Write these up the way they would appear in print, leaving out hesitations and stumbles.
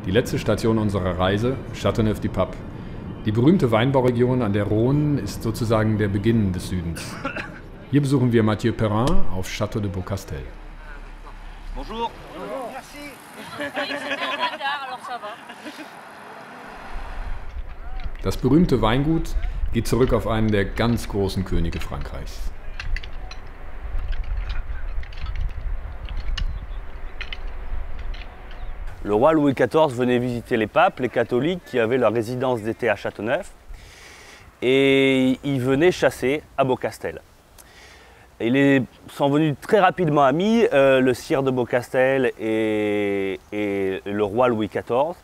Die letzte Station unserer Reise, Châteauneuf-du-Pape. Die berühmte Weinbauregion an der Rhône ist sozusagen der Beginn des Südens. Hier besuchen wir Mathieu Perrin auf Château de Beaucastel. Bonjour. Merci. Das berühmte Weingut geht zurück auf einen der ganz großen Könige Frankreichs. Le roi Louis XIV venait visiter les papes, les catholiques qui avaient leur résidence d'été à Châteauneuf, et ils venaient chasser à Beaucastel. Ils sont venus très rapidement amis, le sire de Beaucastel et le roi Louis XIV.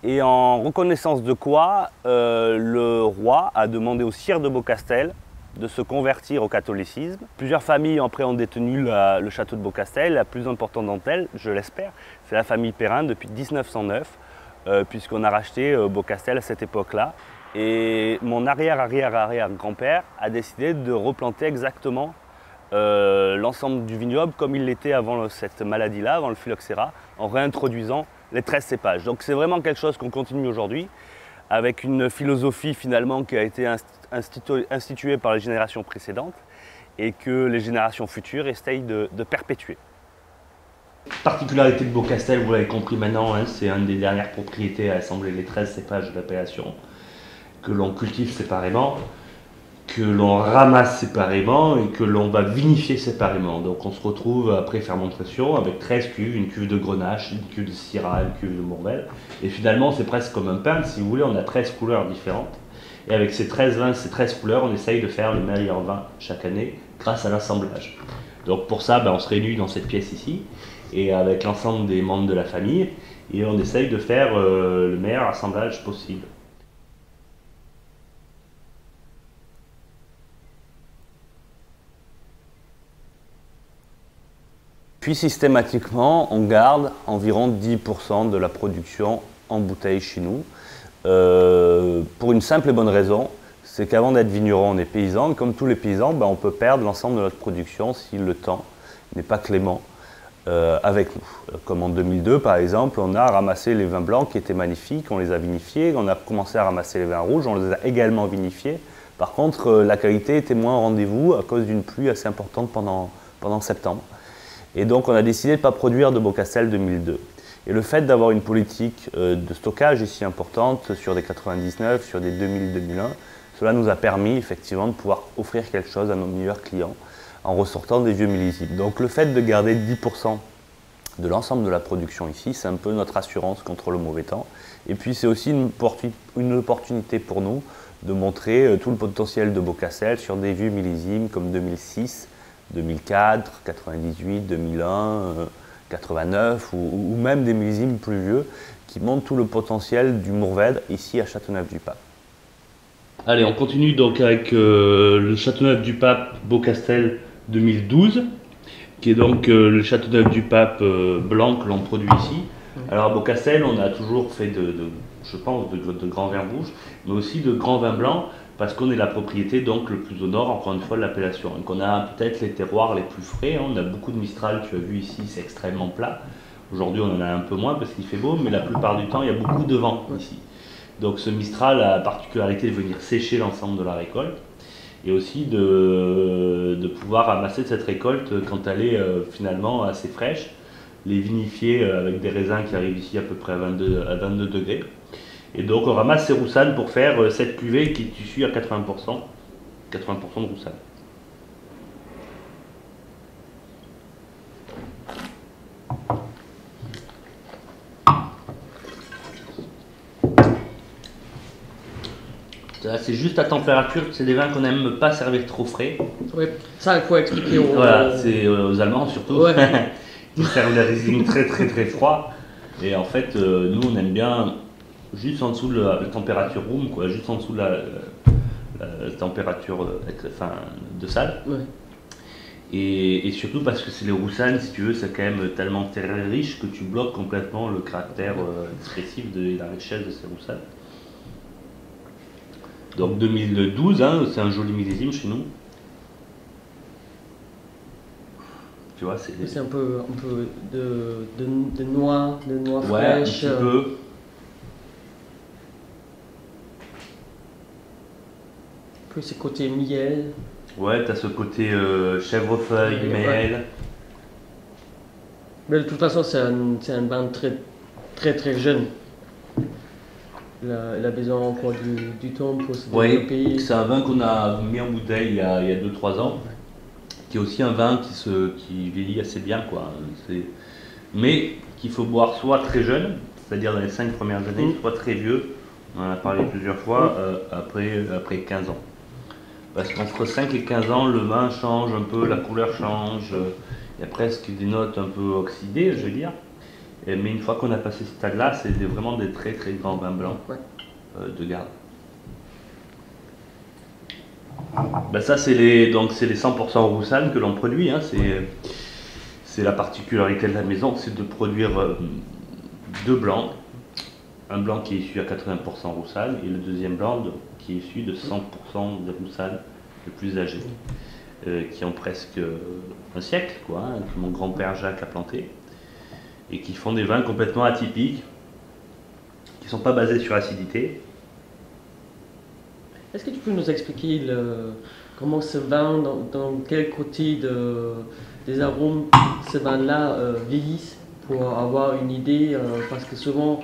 Et en reconnaissance de quoi, le roi a demandé au sire de Beaucastel de se convertir au catholicisme. Plusieurs familles après ont détenu le château de Beaucastel. La plus importante d'entre elles, je l'espère, c'est la famille Perrin depuis 1909, puisqu'on a racheté Beaucastel à cette époque-là. Et mon arrière-arrière-arrière-grand-père a décidé de replanter exactement l'ensemble du vignoble comme il l'était avant cette maladie-là, avant le phylloxéra, en réintroduisant les 13 cépages. Donc c'est vraiment quelque chose qu'on continue aujourd'hui, avec une philosophie finalement qui a été instituée par les générations précédentes et que les générations futures essayent de perpétuer. Particularité de Beaucastel, vous l'avez compris maintenant, hein, c'est une des dernières propriétés à assembler les 13 cépages de l'appellation, que l'on cultive séparément, que l'on ramasse séparément et que l'on va vinifier séparément. Donc on se retrouve après fermentation avec 13 cuves, une cuve de Grenache, une cuve de Syrah, une cuve de Mourvèdre. Et finalement c'est presque comme un pain, si vous voulez, on a 13 couleurs différentes. Et avec ces 13 vins, ces 13 couleurs, on essaye de faire le meilleur vin chaque année grâce à l'assemblage. Donc pour ça, on se réunit dans cette pièce ici, et avec l'ensemble des membres de la famille, et on essaye de faire le meilleur assemblage possible. Puis systématiquement, on garde environ 10% de la production en bouteille chez nous, pour une simple et bonne raison, c'est qu'avant d'être vigneron, on est paysan, et comme tous les paysans, on peut perdre l'ensemble de notre production si le temps n'est pas clément avec nous. Comme en 2002 par exemple, on a ramassé les vins blancs qui étaient magnifiques, on les a vinifiés, on a commencé à ramasser les vins rouges, on les a également vinifiés. Par contre, la qualité était moins au rendez-vous à cause d'une pluie assez importante pendant septembre. Et donc on a décidé de ne pas produire de Beaucastel 2002. Et le fait d'avoir une politique de stockage ici importante sur des 99, sur des 2000-2001, cela nous a permis effectivement de pouvoir offrir quelque chose à nos meilleurs clients en ressortant des vieux millésimes. Donc le fait de garder 10% de l'ensemble de la production ici, c'est un peu notre assurance contre le mauvais temps. Et puis c'est aussi une opportunité pour nous de montrer tout le potentiel de Beaucastel sur des vieux millésimes comme 2006, 2004, 98, 2001, 89 ou même des millésimes plus vieux qui montrent tout le potentiel du Mourvèdre ici à Châteauneuf-du-Pape. Allez, on continue donc avec le Châteauneuf-du-Pape Beaucastel 2012, qui est donc le Châteauneuf-du-Pape blanc que l'on produit ici. Alors à Beaucastel, on a toujours fait je pense, de grands vins rouges, mais aussi de grands vins blancs, parce qu'on est la propriété donc le plus au nord, encore une fois, de l'appellation. Donc on a peut-être les terroirs les plus frais, hein. On a beaucoup de Mistral, tu as vu ici, c'est extrêmement plat. Aujourd'hui on en a un peu moins parce qu'il fait beau, mais la plupart du temps il y a beaucoup de vent ici. Donc ce Mistral a la particularité de venir sécher l'ensemble de la récolte, et aussi de pouvoir ramasser cette récolte quand elle est finalement assez fraîche, les vinifier avec des raisins qui arrivent ici à peu près à 22 degrés. Et donc on ramasse ces roussanes pour faire cette cuvée qui est issue à 80% de roussanes. C'est juste à température, c'est des vins qu'on n'aime pas servir trop frais. Oui, ça il faut expliquer aux... Voilà, c'est aux Allemands surtout. Ouais. Ils servent les Riesling très froid. Et en fait, nous on aime bien juste en dessous de la température room, quoi, juste en dessous de la température de salle. Ouais. Et surtout parce que c'est les roussanes, si tu veux, c'est quand même tellement très riche que tu bloques complètement le caractère expressif de la richesse de ces roussanes. Donc 2012, hein, c'est un joli millésime chez nous. Tu vois, c'est un peu de noix ouais, fraîches. Un petit peu. Plus ce côté miel. Ouais, tu as ce côté chèvrefeuille, Ouais. miel. Mais de toute façon, c'est un vin très jeune. Il a besoin encore du temps pour se Oui, développer. c'est un vin qu'on a mis en bouteille il y a 2-3 ans, qui est aussi un vin qui vieillit assez bien, quoi. Mais qu'il faut boire soit très jeune, c'est-à-dire dans les 5 premières années, soit très vieux, on en a parlé plusieurs fois, après 15 ans. Parce qu'entre 5 et 15 ans, le vin change un peu, la couleur change, il y a presque des notes un peu oxydées, je veux dire. Mais une fois qu'on a passé ce stade-là, c'est vraiment des très grands vins blancs de garde. Ben ça, c'est les 100% Roussanne que l'on produit. Hein. C'est la particularité de la maison, c'est de produire deux blancs. Un blanc qui est issu à 80% Roussanne et le deuxième blanc qui est issu de 100% de Roussanne, le plus âgé, qui ont presque un siècle, quoi, hein, que mon grand-père Jacques a planté, et qui font des vins complètement atypiques, qui ne sont pas basés sur l'acidité. Est-ce que tu peux nous expliquer comment ce vin, dans quel côté des arômes ce vin-là vieillissent pour avoir une idée parce que souvent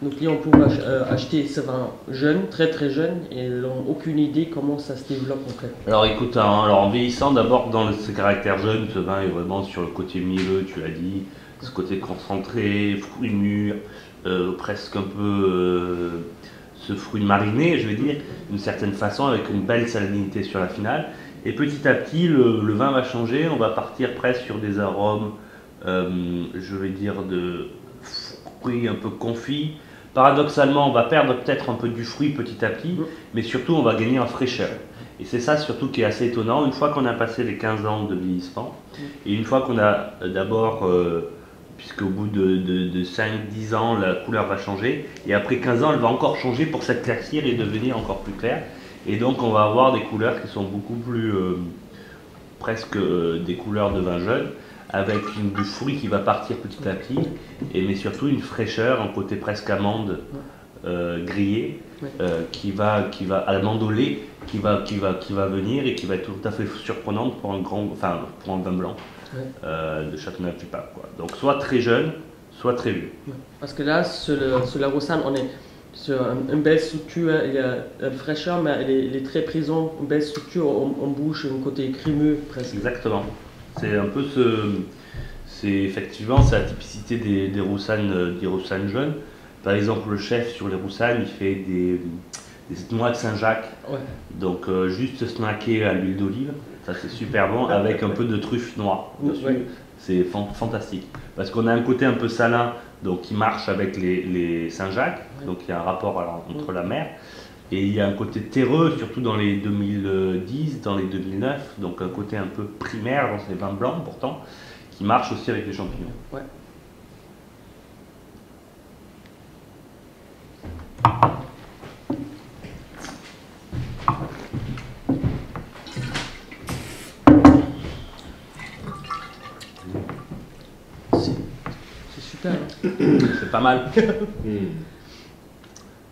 nos clients peuvent acheter ce vin jeune, très jeune, et ils n'ont aucune idée comment ça se développe en fait. Alors écoute, alors en vieillissant, d'abord dans ses caractères jeunes, ce vin est vraiment sur le côté mielleux, tu l'as dit, ce côté concentré, fruits mûrs, presque un peu ce fruit mariné, je vais dire, d'une certaine façon, avec une belle salinité sur la finale. Et petit à petit, le vin va changer, on va partir presque sur des arômes, je vais dire, de fruits un peu confits. Paradoxalement, on va perdre peut-être un peu du fruit petit à petit, mais surtout on va gagner en fraîcheur. Et c'est ça surtout qui est assez étonnant, une fois qu'on a passé les 15 ans de vieillissement, et une fois qu'on a d'abord, puisqu'au bout de 5-10 ans, la couleur va changer, et après 15 ans, elle va encore changer pour s'éclaircir et devenir encore plus claire. Et donc on va avoir des couleurs qui sont beaucoup plus, presque des couleurs de vin jeune, avec du fruit qui va partir petit à petit, mais surtout une fraîcheur, un côté presque amande grillée, qui va allemande au lait, qui va venir et qui va être tout à fait surprenante pour un vin blanc de Châteauneuf-du-Pape, quoi. Donc soit très jeune, soit très vieux. Parce que là, sur la Roussanne, on est sur une belle structure, il y a la fraîcheur, mais elle est très présente, une belle structure en bouche, un côté crémeux presque. Exactement. C'est un peu c'est effectivement la typicité des Roussanne jeunes. Par exemple, le chef sur les Roussanne, il fait des noix de Saint-Jacques. Ouais. Donc juste snacké à l'huile d'olive, ça c'est super bon, avec un peu de truffe noire dessus. Ouais. C'est fantastique. Parce qu'on a un côté un peu salin, donc qui marche avec les Saint-Jacques, donc il y a un rapport entre la mer. Et il y a un côté terreux, surtout dans les 2010, dans les 2009, donc un côté un peu primaire dans ces vins blancs pourtant, qui marche aussi avec les champignons. Ouais. C'est super. Hein. C'est pas mal.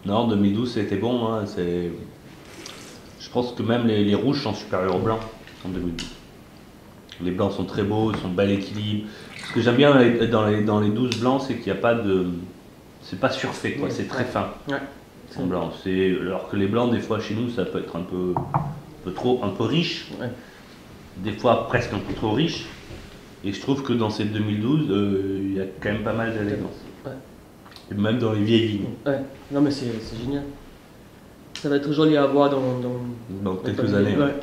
Non, 2012 c'était bon. Hein, je pense que même les rouges sont supérieurs aux blancs en 2012. Les blancs sont très beaux, ils sont bel équilibre. Ce que j'aime bien dans les 12 blancs, c'est qu'il n'y a pas de. C'est pas surfait, quoi. C'est très fin. Ouais. En blanc. Alors que les blancs, des fois chez nous, ça peut être un peu riche. Ouais. Des fois presque un peu trop riche. Et je trouve que dans ces 2012, il y a quand même pas mal d'élégance. Ouais. Et même dans les vieilles vignes. Ouais, non mais c'est génial. Ça va être joli à voir dans quelques années. Ouais.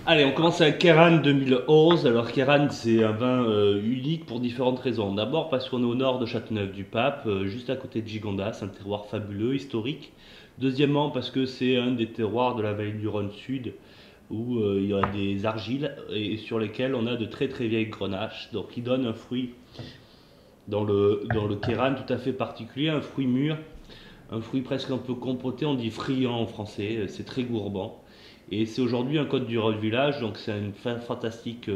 Allez, on commence avec Kéran 2011. Alors Kéran, c'est un vin unique pour différentes raisons. D'abord parce qu'on est au nord de Châteauneuf-du-Pape, juste à côté de Gigondas, un terroir fabuleux, historique. Deuxièmement parce que c'est un des terroirs de la vallée du Rhône Sud, où il y a des argiles et sur lesquelles on a de très vieilles grenaches, donc qui donne un fruit dans le Kéran tout à fait particulier, un fruit mûr, un fruit presque un peu compoté, on dit friand en français, c'est très gourmand. Et c'est aujourd'hui un Côte du Rhône village, donc c'est un fantastique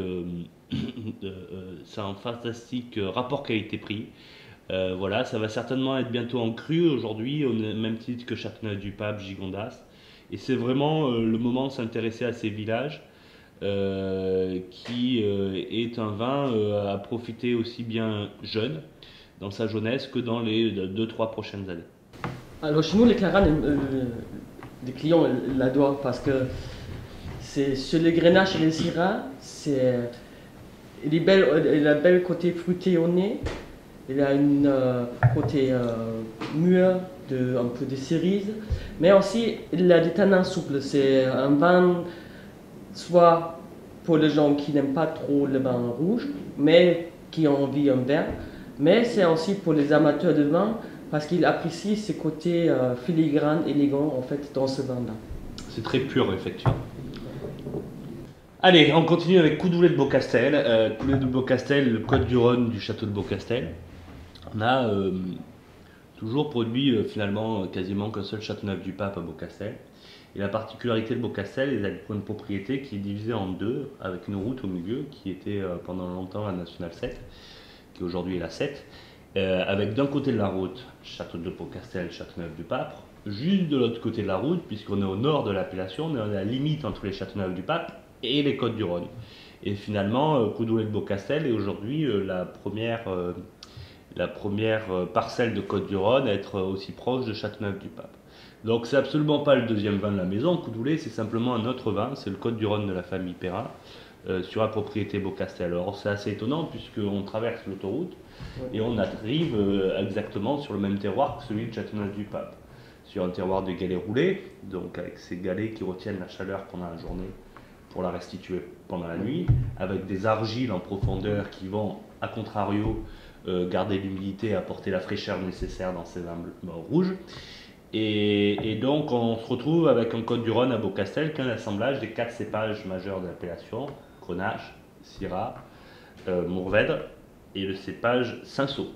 rapport qualité-prix. Voilà, ça va certainement être bientôt en cru aujourd'hui, au même titre que Châteauneuf-du-Pape, Gigondas. Et c'est vraiment le moment de s'intéresser à ces villages, qui est un vin à profiter aussi bien jeune, dans sa jeunesse, que dans les 2-3 prochaines années. Alors chez nous, les Clarins, les clients l'adorent parce que c'est sur le grenache et les syrah, il a un bel côté fruité au nez, il a une côté mûr, un peu de cerise, mais aussi il a des tanins souples. C'est un vin soit pour les gens qui n'aiment pas trop le vin rouge, mais qui ont envie d'un vin, mais c'est aussi pour les amateurs de vin parce qu'ils apprécient ce côté filigrane, élégant en fait dans ce vin-là. C'est très pur, effectivement. Allez, on continue avec Coudoulet de Beaucastel. Coudoulet de Beaucastel, le Côtes-du-Rhône du château de Beaucastel. On a toujours produit finalement quasiment qu'un seul Châteauneuf-du-Pape à Beaucastel. Et la particularité de Beaucastel, il a une propriété qui est divisée en deux, avec une route au milieu, qui était pendant longtemps la Nationale 7, qui aujourd'hui est la 7, avec d'un côté de la route, Château de Beaucastel, Châteauneuf-du-Pape, juste de l'autre côté de la route, puisqu'on est au nord de l'appellation, on est à la limite entre les Châteauneuf-du-Pape et les Côtes-du-Rhône. Et finalement, Coudoulet de Beaucastel est aujourd'hui la première parcelle de Côtes-du-Rhône à être aussi proche de Châteauneuf-du-Pape. Donc c'est absolument pas le deuxième vin de la maison, Coudoulet, c'est simplement un autre vin, c'est le Côtes-du-Rhône de la famille Perrin, sur la propriété Beaucastel. Alors c'est assez étonnant puisqu'on traverse l'autoroute et on arrive exactement sur le même terroir que celui de Châteauneuf-du-Pape. Sur un terroir de galets roulés, donc avec ces galets qui retiennent la chaleur pendant la journée pour la restituer pendant la nuit, avec des argiles en profondeur qui vont, à contrario, garder l'humidité et apporter la fraîcheur nécessaire dans ces vins rouges. Et donc on se retrouve avec un Côtes-du-Rhône à Beaucastel qui est un assemblage des 4 cépages majeurs de l'appellation, Grenache, Syrah, Mourvèdre et le cépage Cinsault.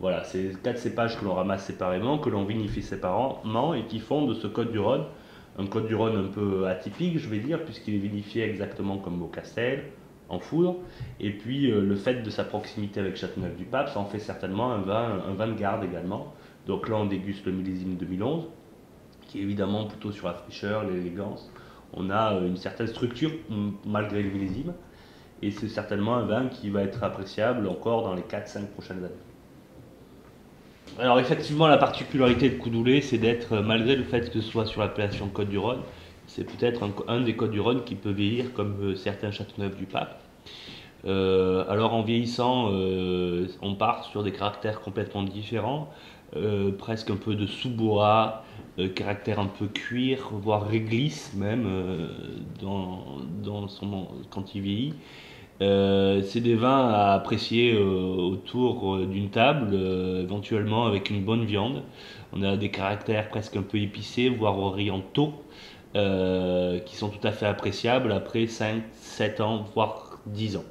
Voilà, c'est 4 cépages que l'on ramasse séparément, que l'on vinifie séparément et qui font de ce Côtes-du-Rhône un Côtes-du-Rhône un peu atypique, je vais dire, puisqu'il est vinifié exactement comme Beaucastel, en foudre. Et puis le fait de sa proximité avec Châteauneuf-du-Pape, ça en fait certainement un vin de garde également. Donc là, on déguste le millésime 2011, qui est évidemment plutôt sur la fraîcheur, l'élégance. On a une certaine structure malgré le millésime. Et c'est certainement un vin qui va être appréciable encore dans les 4-5 prochaines années. Alors effectivement, la particularité de Coudoulet, c'est d'être, malgré le fait que ce soit sur l'appellation Côtes-du-Rhône, c'est peut-être un des Côtes-du-Rhône qui peut vieillir comme certains Châteauneuf-du-Pape. Alors en vieillissant, on part sur des caractères complètement différents, presque un peu de sous-bois, caractère un peu cuir, voire réglisse même quand il vieillit. C'est des vins à apprécier autour d'une table, éventuellement avec une bonne viande. On a des caractères presque un peu épicés, voire orientaux, qui sont tout à fait appréciables après 5, 7 ans, voire 10 ans.